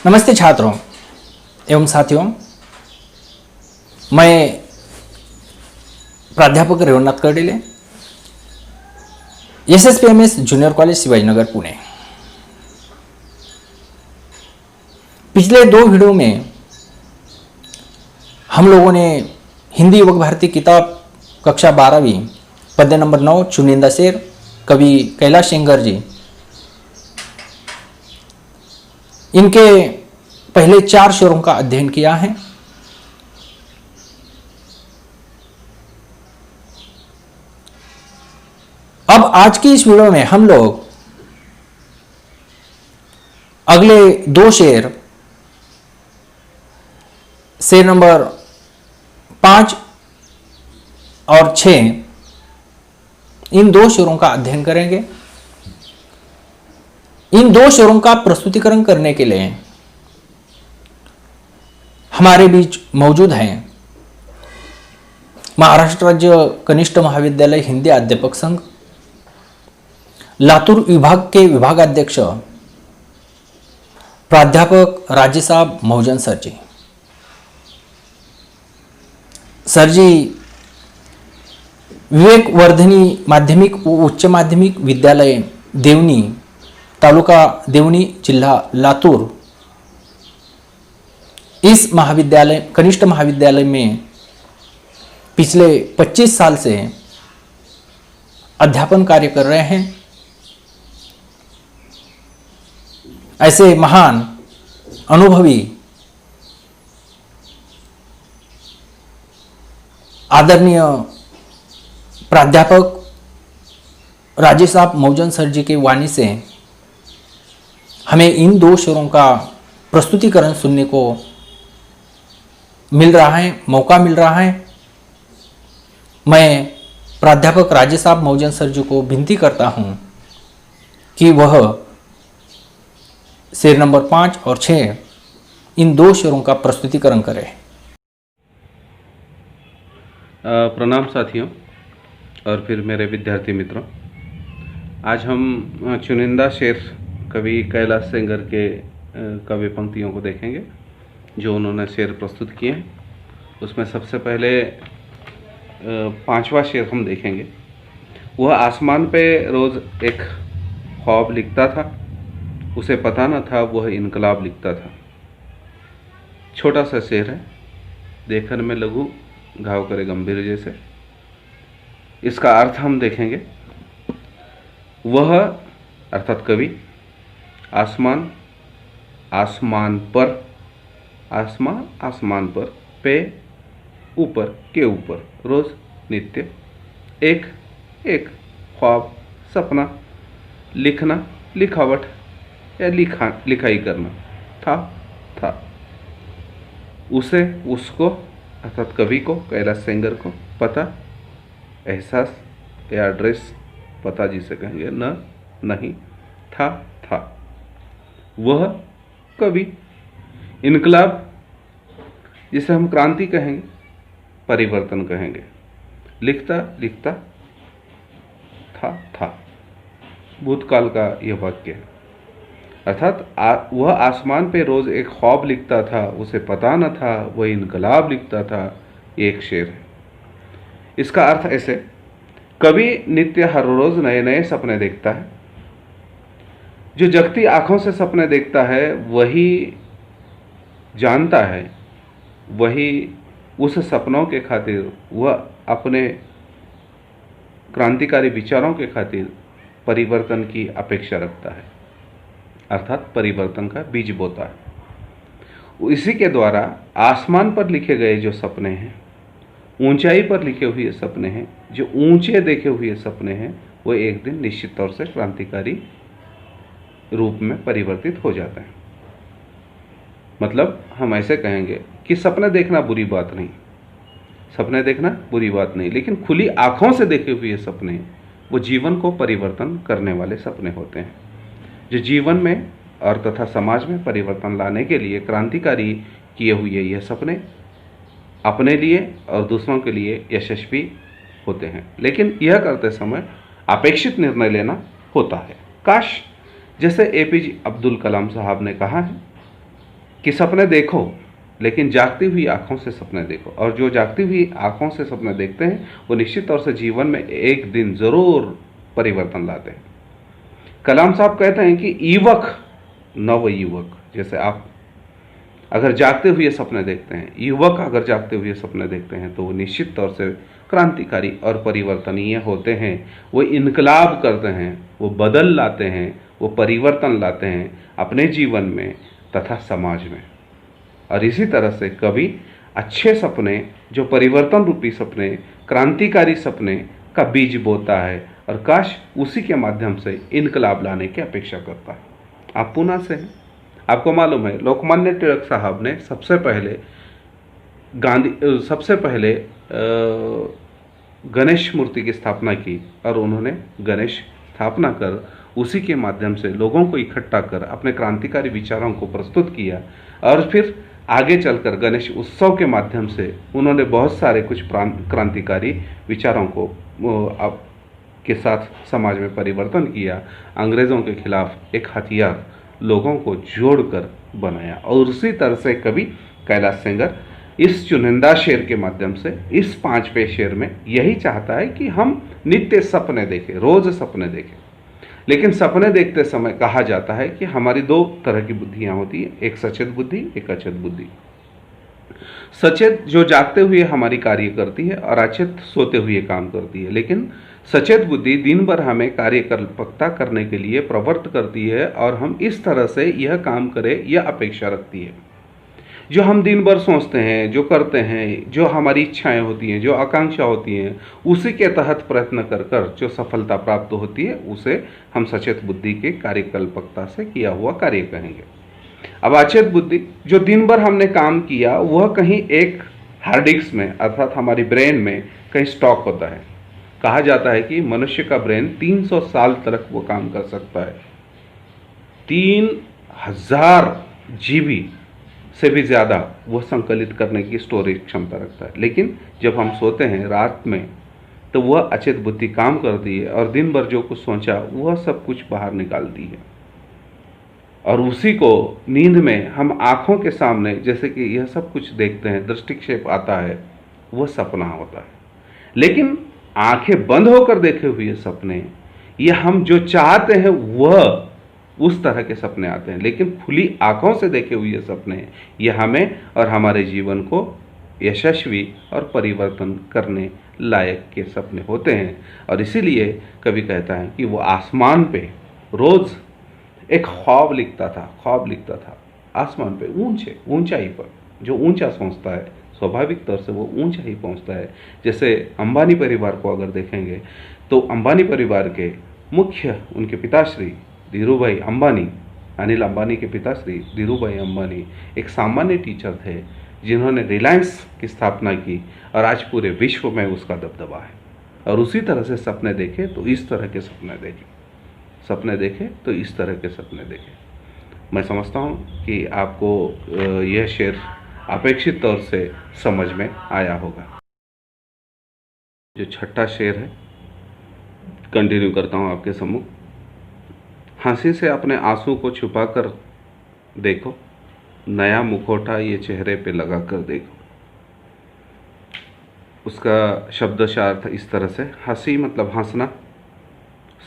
नमस्ते छात्रों एवं साथियों, मैं प्राध्यापक Revannath Kardile, SSPMS junior college Shivajinagar Pune. पिछले 2 वीडियो में हम लोगों ने हिंदी युवक भारती किताब कक्षा 12वीं पद्य नंबर 9 चुनिंदा शेर कवि कैलाश सेंगर जी, इनके पहले 4 शेरों का अध्ययन किया है। अब आज की इस वीडियो में हम लोग अगले 2 शेर नंबर 5 और 6 इन 2 शेरों का अध्ययन करेंगे। इन 2 शेरों का प्रस्तुतिकरण करने के लिए हमारे बीच मौजूद हैं महाराष्ट्र राज्य कनिष्ठ महाविद्यालय हिंदी अध्यापक संघ लातूर विभाग के विभागाध्यक्ष प्राध्यापक राजे साहब मौजन सर जी। सर जी विवेक वर्धिनी माध्यमिक व उच्च माध्यमिक विद्यालय देवनी, तालुका देवनी, जिला लातूर, इस महाविद्यालय कनिष्ठ महाविद्यालय में पिछले 25 साल से अध्यापन कार्य कर रहे हैं। ऐसे महान अनुभवी आदरणीय प्राध्यापक राजेश साहब मौजन सर जी के वाणी से हमें इन 2 शेरों का प्रस्तुतिकरण सुनने को मिल रहा है, मौका मिल रहा है। मैं प्राध्यापक राजेश साहब मौजन सर जी को विनती करता हूं कि वह शेर नंबर 5 और 6 इन 2 शेरों का प्रस्तुतिकरण करें। प्रणाम साथियों और फिर मेरे विद्यार्थी मित्रों, आज हम चुनिंदा शेर कवि कैलाश सेंगर के काव्य पंक्तियों को देखेंगे जो उन्होंने शेर प्रस्तुत किए हैं। उसमें सबसे पहले 5वां शेर हम देखेंगे। वह आसमान पे रोज़ एक ख्वाब लिखता था, उसे पता न था वह इनकलाब लिखता था। छोटा सा शेर है, देखने में लघु घाव करे गंभीर जैसे। इसका अर्थ हम देखेंगे। वह अर्थात कवि आसमान आसमान पर, आसमान आसमान पर, पे ऊपर के ऊपर, रोज नित्य एक एक ख्वाब सपना, लिखना लिखावट या लिखाई करना था। उसे उसको अर्थात कवि को कैलाश सेंगर को पता, एहसास या एड्रेस, पता जिसे कहेंगे, न नहीं, था। वह कवि इनकलाब जिसे हम क्रांति कहेंगे, परिवर्तन कहेंगे, लिखता था। भूतकाल का यह वाक्य है। अर्थात वह आसमान पे रोज एक ख्वाब लिखता था, उसे पता न था वह इनकलाब लिखता था। एक शेर है। इसका अर्थ ऐसे, कवि नित्य हर रोज नए नए सपने देखता है। जो जगती आंखों से सपने देखता है वही जानता है, वही उस सपनों के खातिर वह अपने क्रांतिकारी विचारों के खातिर परिवर्तन की अपेक्षा रखता है, अर्थात परिवर्तन का बीज बोता है। इसी के द्वारा आसमान पर लिखे गए जो सपने हैं, ऊंचाई पर लिखे हुए सपने हैं, जो ऊंचे देखे हुए सपने हैं, वो एक दिन निश्चित तौर से क्रांतिकारी रूप में परिवर्तित हो जाते हैं। मतलब हम ऐसे कहेंगे कि सपने देखना बुरी बात नहीं, सपने देखना बुरी बात नहीं, लेकिन खुली आंखों से देखे हुए सपने वो जीवन को परिवर्तन करने वाले सपने होते हैं, जो जीवन में और तथा समाज में परिवर्तन लाने के लिए क्रांतिकारी किए हुए यह सपने अपने लिए और दूसरों के लिए यशस्वी होते हैं। लेकिन यह करते समय अपेक्षित निर्णय लेना होता है। काश जैसे APJ अब्दुल कलाम साहब ने कहा है कि सपने देखो, लेकिन जागती हुई आंखों से सपने देखो। और जो जागती हुई आंखों से सपने देखते हैं वो निश्चित तौर से जीवन में एक दिन जरूर परिवर्तन लाते हैं। कलाम साहब कहते हैं कि युवक नव युवक, जैसे आप अगर जागते हुए सपने देखते हैं, युवक अगर जागते हुए सपने देखते हैं, तो वो निश्चित तौर से क्रांतिकारी और परिवर्तनीय होते हैं। वो इनकलाब करते हैं, वो बदल लाते हैं, वो परिवर्तन लाते हैं अपने जीवन में तथा समाज में। और इसी तरह से कभी अच्छे सपने, जो परिवर्तन रूपी सपने, क्रांतिकारी सपने का बीज बोता है और काश उसी के माध्यम से इनकलाब लाने की अपेक्षा करता है। आप पुणे से हैं, आपको मालूम है लोकमान्य तिलक साहब ने सबसे पहले गणेश मूर्ति की स्थापना की और उन्होंने गणेश स्थापना कर उसी के माध्यम से लोगों को इकट्ठा कर अपने क्रांतिकारी विचारों को प्रस्तुत किया। और फिर आगे चलकर गणेश उत्सव के माध्यम से उन्होंने बहुत सारे कुछ क्रांतिकारी विचारों को के साथ समाज में परिवर्तन किया। अंग्रेज़ों के खिलाफ एक हथियार लोगों को जोड़कर बनाया। और उसी तरह से कवि कैलाश सेंगर इस चुनिंदा शेर के माध्यम से, इस 5वें शेर में यही चाहता है कि हम नित्य सपने देखें, रोज सपने देखें। लेकिन सपने देखते समय कहा जाता है कि हमारी 2 तरह की बुद्धियां होती हैं, एक सचेत बुद्धि, एक अचेत बुद्धि। सचेत जो जागते हुए हमारी कार्य करती है और अचेत सोते हुए काम करती है। लेकिन सचेत बुद्धि दिन भर हमें कार्यकल्पकता करने के लिए प्रवृत्त करती है और हम इस तरह से यह काम करें यह अपेक्षा रखती है। जो हम दिन भर सोचते हैं, जो करते हैं, जो हमारी इच्छाएं होती हैं, जो आकांक्षा होती हैं, उसी के तहत प्रयत्न कर कर जो सफलता प्राप्त होती है उसे हम सचेत बुद्धि के कार्यकल्पकता से किया हुआ कार्य कहेंगे। अब अचेत बुद्धि, जो दिन भर हमने काम किया वह कहीं एक हार्ड डिस्क में अर्थात हमारी ब्रेन में कहीं स्टॉक होता है। कहा जाता है कि मनुष्य का ब्रेन 300 साल तक वो काम कर सकता है। 3000 जीबी से भी ज़्यादा वो संकलित करने की स्टोरेज क्षमता रखता है। लेकिन जब हम सोते हैं रात में तो वह अचेत बुद्धि काम करती है और दिन भर जो कुछ सोचा वह सब कुछ बाहर निकालती है। और उसी को नींद में हम आँखों के सामने जैसे कि यह सब कुछ देखते हैं, दृष्टिक्षेप आता है, वह सपना होता है। लेकिन आंखें बंद होकर देखे हुए सपने, ये हम जो चाहते हैं वह उस तरह के सपने आते हैं। लेकिन खुली आंखों से देखे हुए सपने ये हमें और हमारे जीवन को यशस्वी और परिवर्तन करने लायक के सपने होते हैं। और इसीलिए कवि कहता है कि वो आसमान पे रोज एक ख्वाब लिखता था आसमान पे, ऊंचाई पर। जो ऊंचा सोचता है स्वाभाविक तौर से वो ऊंचा ही पहुंचता है। जैसे अंबानी परिवार को अगर देखेंगे तो अंबानी परिवार के मुख्य उनके पिताश्री धीरूभाई अंबानी, अनिल अंबानी के पिताश्री धीरूभाई अंबानी एक सामान्य टीचर थे जिन्होंने रिलायंस की स्थापना की और आज पूरे विश्व में उसका दबदबा है। और उसी तरह से सपने देखे तो इस तरह के सपने देखे, सपने देखे तो इस तरह के सपने देखे। मैं समझता हूँ कि आपको यह शेर अपेक्षित तौर से समझ में आया होगा। जो 6ठा शेर है कंटिन्यू करता हूँ आपके सम्मुख। हंसी से अपने आंसू को छुपाकर देखो, नया मुखौटा ये चेहरे पे लगा कर देखो। उसका शब्दशः अर्थ इस तरह से, हंसी मतलब हंसना,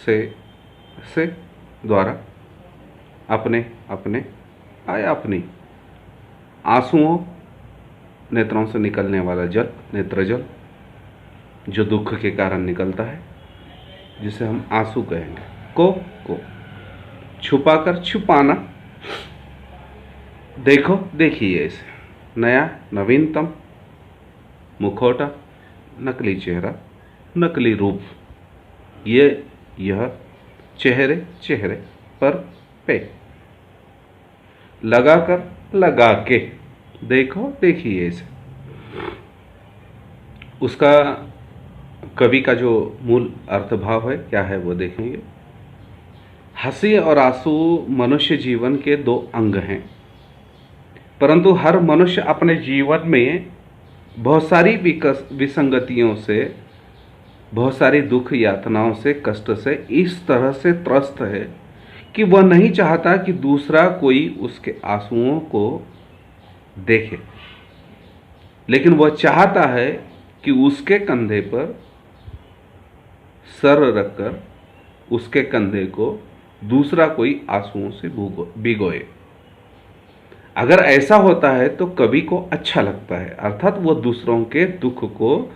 से द्वारा, अपने आया अपनी, आंसुओं नेत्रों से निकलने वाला जल, नेत्रजल जो दुख के कारण निकलता है जिसे हम आंसू कहेंगे, को छुपाकर, छुपाना, देखो देखिए इसे, नया नवीनतम मुखौटा, नकली चेहरा, नकली रूप, यह चेहरे पर पे, लगाकर, लगा के, देखो देखिए इसे। उसका कवि का जो मूल अर्थभाव है क्या है वो देखेंगे। हंसी और आंसू मनुष्य जीवन के 2 अंग हैं, परंतु हर मनुष्य अपने जीवन में बहुत सारी विसंगतियों से, बहुत सारी दुख यातनाओं से, कष्ट से इस तरह से त्रस्त है कि वह नहीं चाहता कि दूसरा कोई उसके आंसुओं को देखे, लेकिन वह चाहता है कि उसके कंधे पर सर रखकर उसके कंधे को दूसरा कोई आंसुओं से भिगोए। अगर ऐसा होता है तो कवि को अच्छा लगता है, अर्थात वो दूसरों के दुख को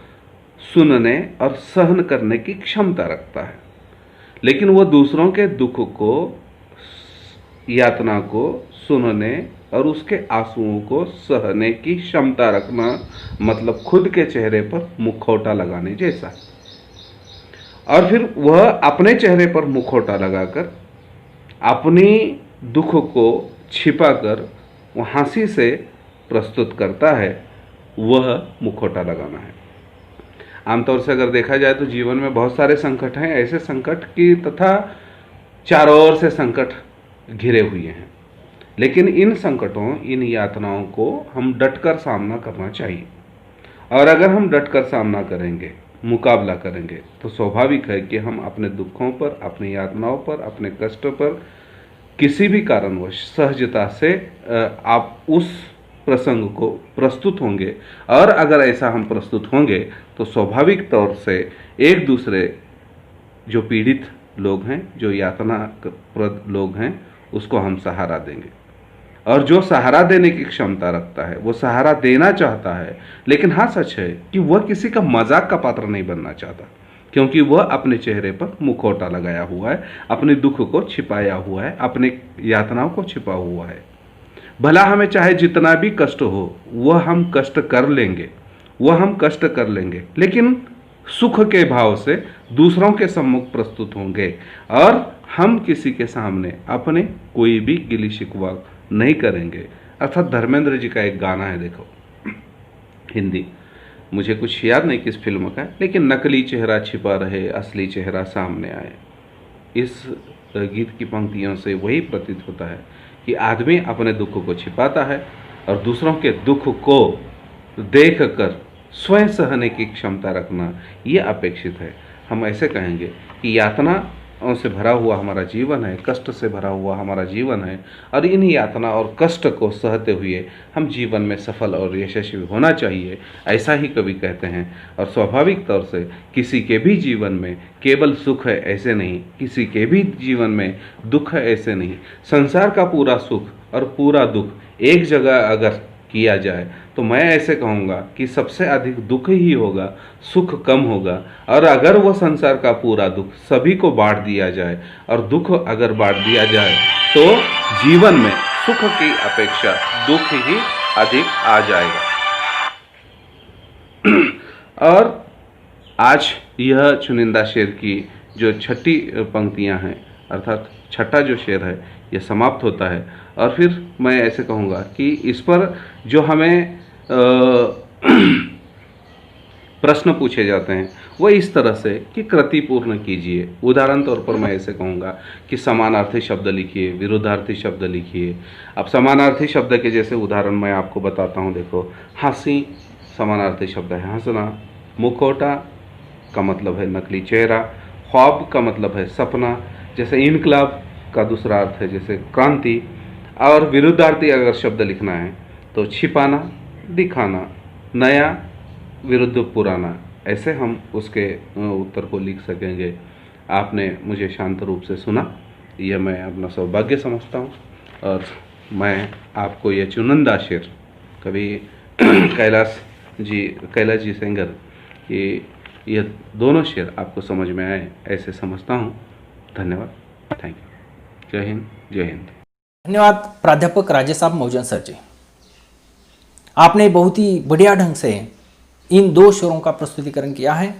सुनने और सहन करने की क्षमता रखता है। लेकिन वो दूसरों के दुख को, यातना को सुनने और उसके आंसुओं को सहने की क्षमता रखना मतलब खुद के चेहरे पर मुखौटा लगाने जैसा। और फिर वह अपने चेहरे पर मुखौटा लगाकर अपनी दुख को छिपाकर वह हंसी से प्रस्तुत करता है, वह मुखौटा लगाना है। आमतौर से अगर देखा जाए तो जीवन में बहुत सारे संकट हैं, ऐसे संकट की तथा चारों ओर से संकट घिरे हुए हैं, लेकिन इन संकटों, इन यातनाओं को हम डटकर सामना करना चाहिए। और अगर हम डटकर सामना करेंगे, मुकाबला करेंगे, तो स्वाभाविक है कि हम अपने दुखों पर, अपनी यातनाओं पर, अपने कष्ट पर किसी भी कारणवश सहजता से आप उस प्रसंग को प्रस्तुत होंगे। और अगर ऐसा हम प्रस्तुत होंगे तो स्वाभाविक तौर से एक दूसरे जो पीड़ित लोग हैं, जो यातनाप्रद लोग हैं, उसको हम सहारा देंगे। और जो सहारा देने की क्षमता रखता है वो सहारा देना चाहता है, लेकिन हाँ सच है कि वह किसी का मजाक का पात्र नहीं बनना चाहता, क्योंकि वह अपने चेहरे पर मुखौटा लगाया हुआ है, अपने दुख को छिपाया हुआ है, अपने यातनाओं को छिपा हुआ है। भला हमें चाहे जितना भी कष्ट हो वह हम कष्ट कर लेंगे, वह हम कष्ट कर लेंगे, लेकिन सुख के भाव से दूसरों के सम्मुख प्रस्तुत होंगे। और हम किसी के सामने अपने कोई भी गिली शिकवा नहीं करेंगे। अर्थात धर्मेंद्र जी का एक गाना है, देखो, हिंदी, मुझे कुछ याद नहीं किस फिल्म का, लेकिन नकली चेहरा छिपा रहे, असली चेहरा सामने आए। इस गीत की पंक्तियों से वही प्रतीत होता है कि आदमी अपने दुख को छिपाता है और दूसरों के दुख को देखकर स्वयं सहने की क्षमता रखना ये अपेक्षित है। हम ऐसे कहेंगे कि यातनाओं से भरा हुआ हमारा जीवन है, कष्ट से भरा हुआ हमारा जीवन है, और इन यातना और कष्ट को सहते हुए हम जीवन में सफल और यशस्वी होना चाहिए, ऐसा ही कवि कहते हैं। और स्वाभाविक तौर से किसी के भी जीवन में केवल सुख है ऐसे नहीं, किसी के भी जीवन में दुख है ऐसे नहीं। संसार का पूरा सुख और पूरा दुख एक जगह अगर किया जाए तो मैं ऐसे कहूँगा कि सबसे अधिक दुख ही होगा, सुख कम होगा। और अगर वो संसार का पूरा दुख सभी को बांट दिया जाए और दुख अगर बांट दिया जाए तो जीवन में सुख की अपेक्षा दुख ही अधिक आ जाएगा। और आज यह चुनिंदा शेर की जो छठी पंक्तियां हैं, अर्थात छठा जो शेर है, यह समाप्त होता है। और फिर मैं ऐसे कहूँगा कि इस पर जो हमें प्रश्न पूछे जाते हैं वो इस तरह से कि कृति पूर्ण कीजिए। उदाहरण तौर पर मैं ऐसे कहूँगा कि समानार्थी शब्द लिखिए, विरुद्धार्थी शब्द लिखिए। अब समानार्थी शब्द के जैसे उदाहरण मैं आपको बताता हूँ। देखो, हंसी समानार्थी शब्द है हंसना, मुखौटा का मतलब है नकली चेहरा, ख्वाब का मतलब है सपना, जैसे इनकलाब का दूसरा अर्थ है जैसे क्रांति। और विरुद्धार्थी अगर शब्द लिखना है तो छिपाना, दिखाना, नया विरुद्ध पुराना, ऐसे हम उसके उत्तर को लिख सकेंगे। आपने मुझे शांत रूप से सुना, यह मैं अपना सौभाग्य समझता हूँ। और मैं आपको यह चुनिंदा शेर कभी कैलाश जी सेंगर कि यह दोनों शेर आपको समझ में आए ऐसे समझता हूँ। धन्यवाद, थैंक यू, जय हिंद, जय हिंद। धन्यवाद प्राध्यापक राजेश साहब मौजन सर जी, आपने बहुत ही बढ़िया ढंग से इन दो शेरों का प्रस्तुतिकरण किया है।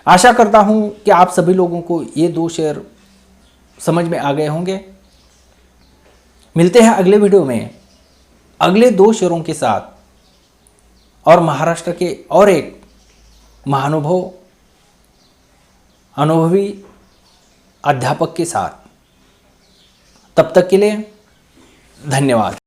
आशा करता हूं कि आप सभी लोगों को ये दो शेर समझ में आ गए होंगे। मिलते हैं अगले वीडियो में अगले दो शेरों के साथ और महाराष्ट्र के और एक अनुभवी अध्यापक के साथ। तब तक के लिए धन्यवाद।